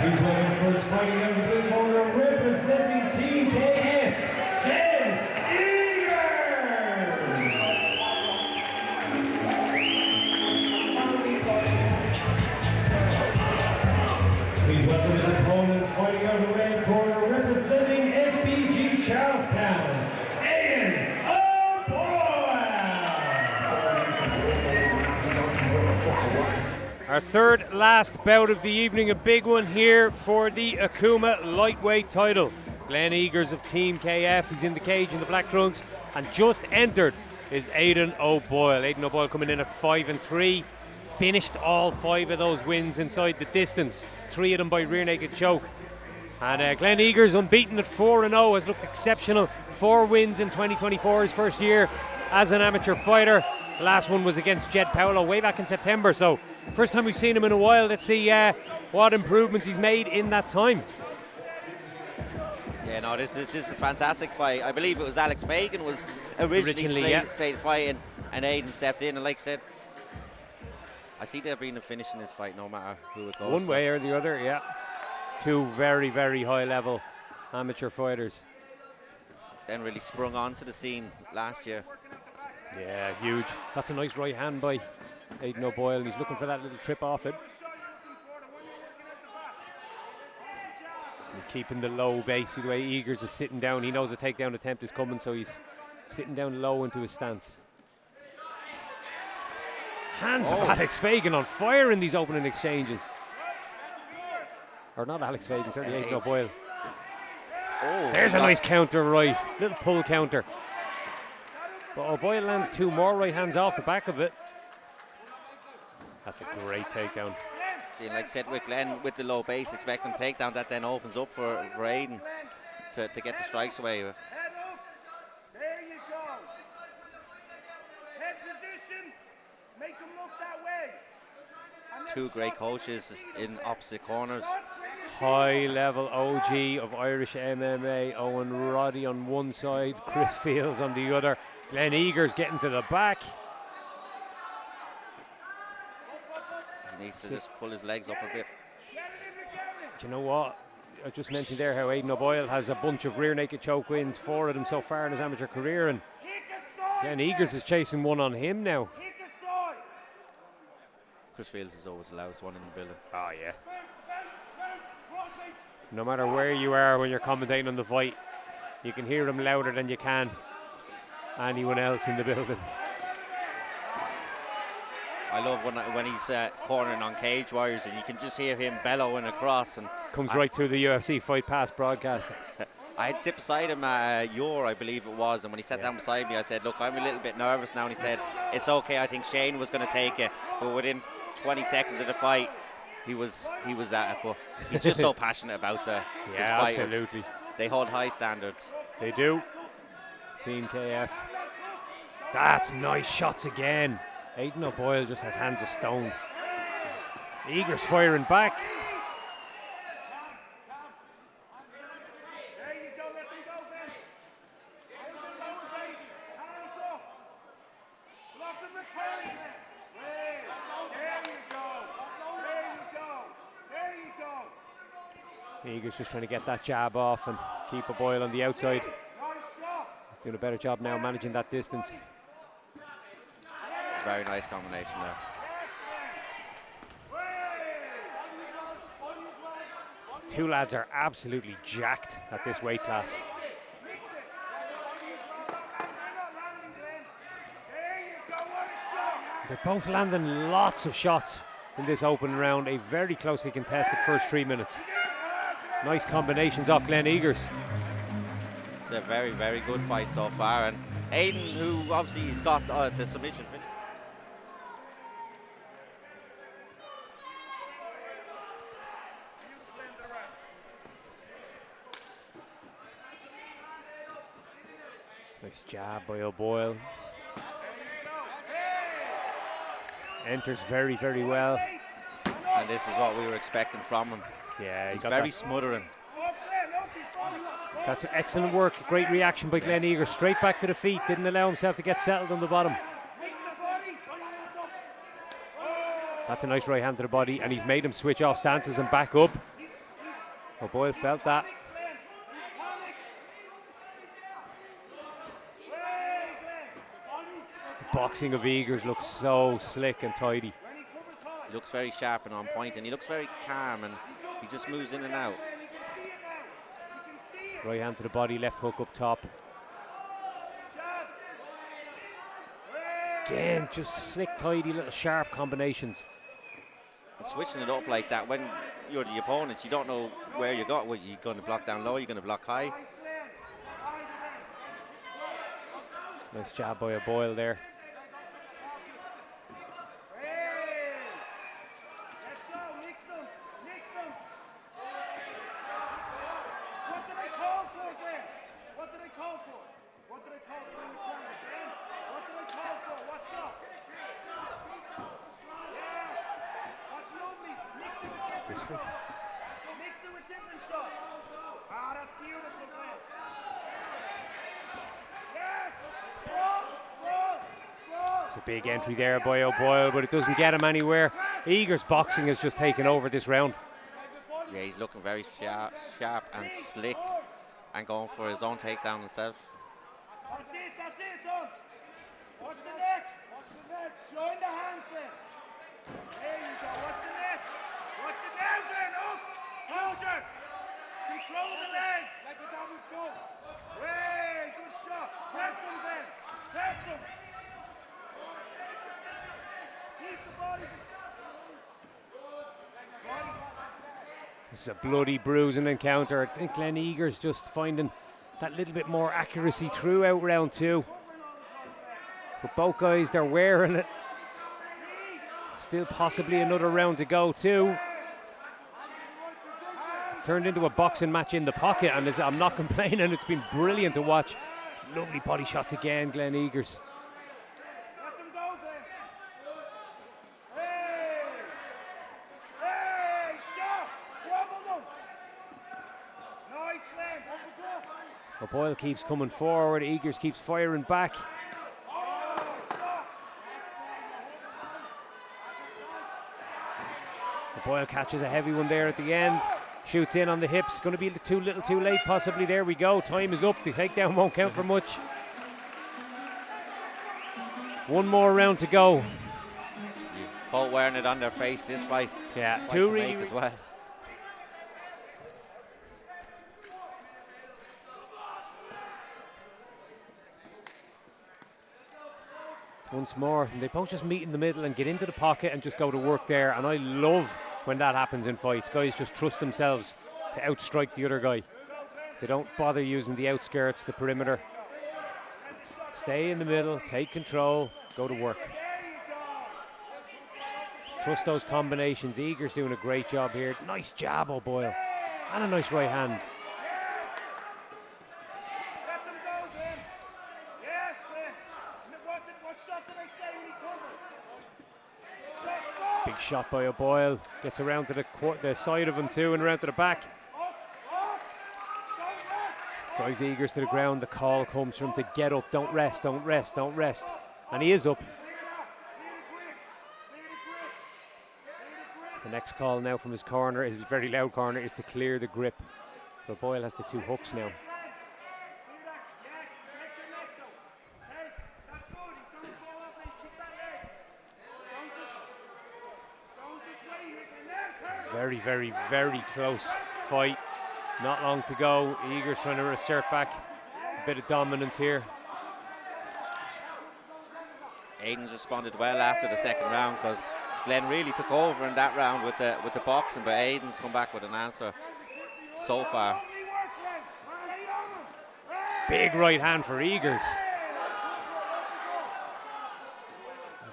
He's looking first fighting out of the blue corner, representing Team KF, Glen. Please welcome his opponent fighting out of the red corner, representing SBG Charlestown, Aidan. Our third last bout of the evening, a big one here for the Akuma lightweight title. Glen Eagers of Team KF, he's in the cage in the black trunks, and just entered is Aidan O'Boyle. Aidan O'Boyle coming in at 5-3, finished all 5 of those wins inside the distance, 3 of them by rear naked choke. And Glen Eagers, unbeaten at 4-0, has looked exceptional. 4 wins in 2024, his first year as an amateur fighter. The last one was against Jed Paolo way back in September, so first time we've seen him in a while. Let's see what improvements he's made in that time. Yeah, no, this is a fantastic fight. I believe it was Alex Fagan was originally slated fighting, and Aidan stepped in, and like I said, I see there being a finish in this fight no matter who it goes. One way or the other, yeah. 2 very, very high level amateur fighters. Then really sprung onto the scene last year. Yeah, huge. That's a nice right hand by Aidan O'Boyle, and he's looking for that little trip off it. He's keeping the low base. The way Eagers is sitting down, he knows a takedown attempt is coming, so he's sitting down low into his stance. Hands of Alex Fagan on fire in these opening exchanges. Or not Alex Fagan, certainly Aidan O'Boyle. Oh, there's a nice counter right, little pull counter. But O'Boyle lands 2 more right hands off the back of it. That's a great takedown. See, like I said with Glen, with the low base, expecting takedown, that then opens up for Aidan to get the strikes away. There you go. Head position, make him look that way. 2 great coaches in opposite corners. High level OG of Irish MMA, Owen Roddy on one side, Chris Fields on the other. Glen Eagers getting to the back. He needs to just pull his legs up a bit. Do you know what? I just mentioned there how Aidan O'Boyle has a bunch of rear naked choke wins, 4 of them so far in his amateur career, and Glen Eagers is chasing one on him now. Chris Fields is always the loudest one in the building. Oh yeah. No matter where you are when you're commentating on the fight, you can hear him louder than you can anyone else in the building. I love when he's cornering on Cage Warriors, and you can just hear him bellowing across. And comes right through the UFC Fight Pass broadcast. I had sit beside him at I believe it was, and when he sat down beside me, I said, look, I'm a little bit nervous now, and he said, it's okay, I think Shane was going to take it, but within 20 seconds of the fight, he was at it. But he's just so passionate about the fighters. Absolutely. They hold high standards. They do. Team KF. That's nice shots again. Aidan O'Boyle just has hands of stone. Eagers firing back. Eagers just trying to get that jab off and keep O'Boyle on the outside. He's doing a better job now managing that distance. Very nice combination there. Two lads are absolutely jacked at this weight class. They're both landing lots of shots in this open round. A very closely contested first 3 minutes. Nice combinations off Glen Eagers. It's a very, very good fight so far. And Aidan, who obviously he's got the submission finish. Nice jab by O'Boyle. Enters very, very well. And this is what we were expecting from him. Yeah, he's very smothering. That's excellent work. Great reaction by Glen Eagers. Straight back to the feet. Didn't allow himself to get settled on the bottom. That's a nice right hand to the body, and he's made him switch off stances and back up. Oh, Boyle felt that. The boxing of Eagers looks so slick and tidy. He looks very sharp and on point, and he looks very calm, and he just moves in and out. Right hand to the body, left hook up top. Again, just slick, tidy, little sharp combinations. And switching it up like that, when you're the opponent, you don't know where you got. What, you're going to block down low, you're going to block high. Nice jab by a Boyle there. It's a big entry there by O'Boyle, but it doesn't get him anywhere. Eagers boxing has just taken over this round. Yeah, he's looking very sharp and slick, and going for his own takedown himself. That's it, Tom. Watch the neck. Join the hands, Glen. There you go. Watch the neck. Watch the neck, Glen. Up. Closer. Control the legs. Let the damage go. Hey, good shot. Press him, Glen. Press him. Keep the body. This is a bloody bruising encounter. I think Glen Eagers just finding that little bit more accuracy throughout round two. But both guys, they're wearing it. Still possibly another round to go too. Turned into a boxing match in the pocket, and I'm not complaining. It's been brilliant to watch. Lovely body shots again, Glen Eagers. Let them go, Glen. Hey, shot. Wobble them. Nice, Glen. Boyle keeps coming forward. Eagers keeps firing back. Boyle catches a heavy one there at the end. Shoots in on the hips. Going to be too little too late possibly. There we go. Time is up. The takedown won't count for much. One more round to go. Both wearing it on their face this fight. Yeah, Fight two to really make as well. once more. And they both just meet in the middle and get into the pocket and just go to work there. And I love when that happens in fights. Guys just trust themselves to outstrike the other guy. They don't bother using the outskirts, the perimeter. Stay in the middle, take control, go to work. Trust those combinations. Eager's doing a great job here. Nice jab, O'Boyle. And a nice right hand. Let them go, Glen. Yes, Glen. What shot did I say when he covered? Shot, Big shot by O'Boyle. Gets around to the side of him too and around to the back. Drives Eagers to the ground. The call comes from him to get up. Don't rest, don't rest, don't rest. And he is up. The next call now from his corner, his very loud corner, is to clear the grip. So Boyle has the two hooks now. Very, very, very close fight. Not long to go. Eagers trying to assert back a bit of dominance here. Aidan's responded well after the second round because Glen really took over in that round with the boxing, but Aidan's come back with an answer so far. Big right hand for Eagers.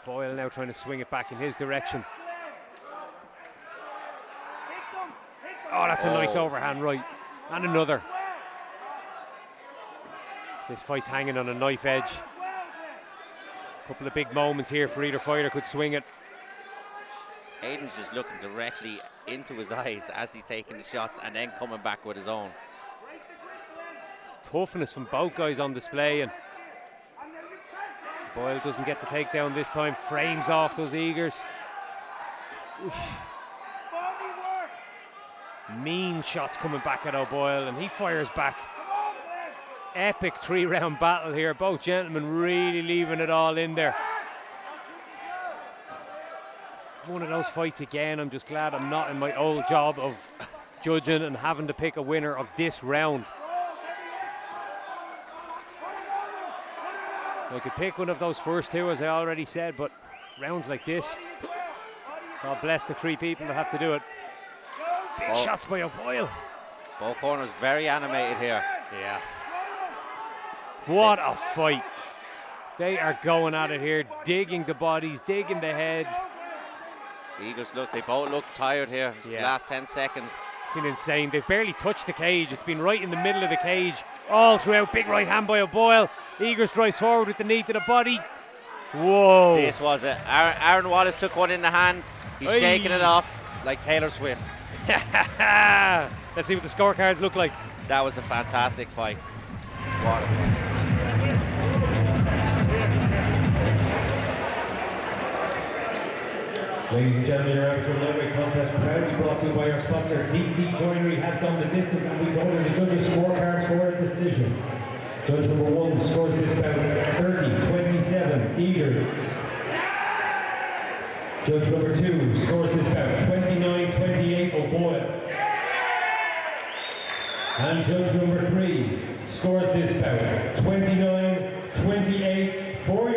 Boyle now trying to swing it back in his direction. Oh, that's a nice overhand right. And another. This fight's hanging on a knife edge. A couple of big moments here for either fighter could swing it. Aidan's just looking directly into his eyes as he's taking the shots and then coming back with his own. Toughness from both guys on display, and Boyle doesn't get the takedown this time. Frames off those Eagers. Oof. Mean shots coming back at O'Boyle, and he fires back. Epic 3-round battle here. Both gentlemen really leaving it all in there. One of those fights again. I'm just glad I'm not in my old job of judging and having to pick a winner of this round. I could pick one of those first two, as I already said, but rounds like this, God bless the 3 people that have to do it. Big shots by O'Boyle. Both corners very animated here. Yeah. What a fight. They are going at it here, digging the bodies, digging the heads. Eagles they both look tired here. Yeah. Last 10 seconds. It's been insane. They've barely touched the cage. It's been right in the middle of the cage all throughout. Big right hand by O'Boyle. Eagers drives forward with the knee to the body. Whoa. This was it. Aaron Wallace took one in the hand. He's shaking it off like Taylor Swift. Let's see what the scorecards look like. That was a fantastic fight. What a fight. Ladies and gentlemen, your amateur lightweight contest proudly brought to you by our sponsor. DC Joinery has gone the distance, and we go to the judges' scorecards for a decision. Judge number 1 scores this bout 30-27, Eagers. Judge number 2 scores this bout 29-28, O'Boyle. And judge number 3 scores this bout 29-28 for